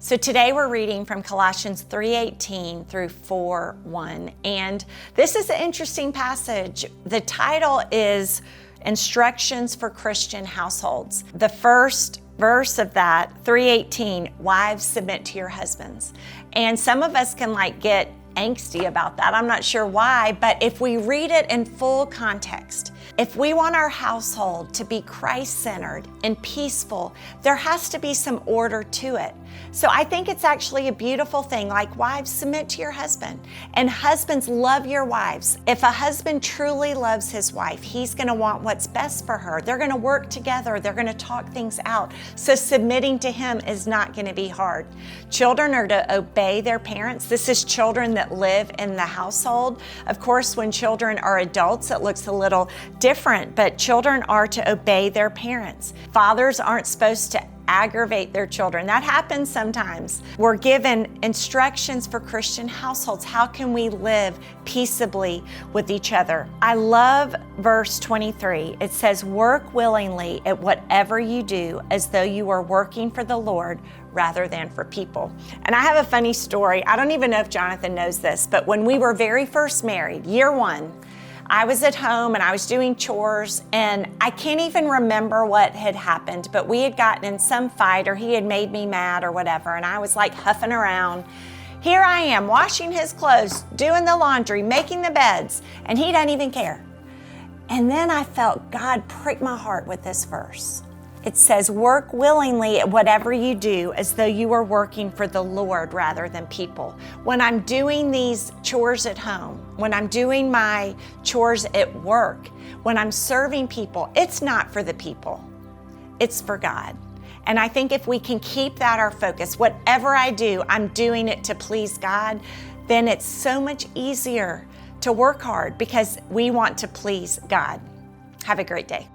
So today we're reading from Colossians 3:18 through 4:1, and this is an interesting passage. The title is Instructions for Christian Households. The first verse of that, 3:18, wives submit to your husbands. And some of us can get angsty about that. I'm not sure why, but if we read it in full context, if we want our household to be Christ-centered and peaceful, there has to be some order to it. So I think it's actually a beautiful thing. Wives, submit to your husband. And husbands, love your wives. If a husband truly loves his wife, he's going to want what's best for her. They're going to work together. They're going to talk things out. So submitting to him is not going to be hard. Children are to obey their parents. This is children that live in the household. Of course, when children are adults, it looks a little different, but children are to obey their parents. Fathers aren't supposed to aggravate their children. That happens sometimes. We're given instructions for Christian households. How can we live peaceably with each other? I love verse 23. It says, work willingly at whatever you do as though you are working for the Lord rather than for people. And I have a funny story. I don't even know if Jonathan knows this, but when we were very first married, year one, I was at home and I was doing chores, and I can't even remember what had happened, but we had gotten in some fight or he had made me mad or whatever, and I was huffing around. Here I am washing his clothes, doing the laundry, making the beds, and he doesn't even care. And then I felt God prick my heart with this verse. It says, work willingly at whatever you do as though you are working for the Lord rather than people. When I'm doing these chores at home, when I'm doing my chores at work, when I'm serving people, it's not for the people, it's for God. And I think if we can keep that our focus, whatever I do, I'm doing it to please God, then it's so much easier to work hard because we want to please God. Have a great day.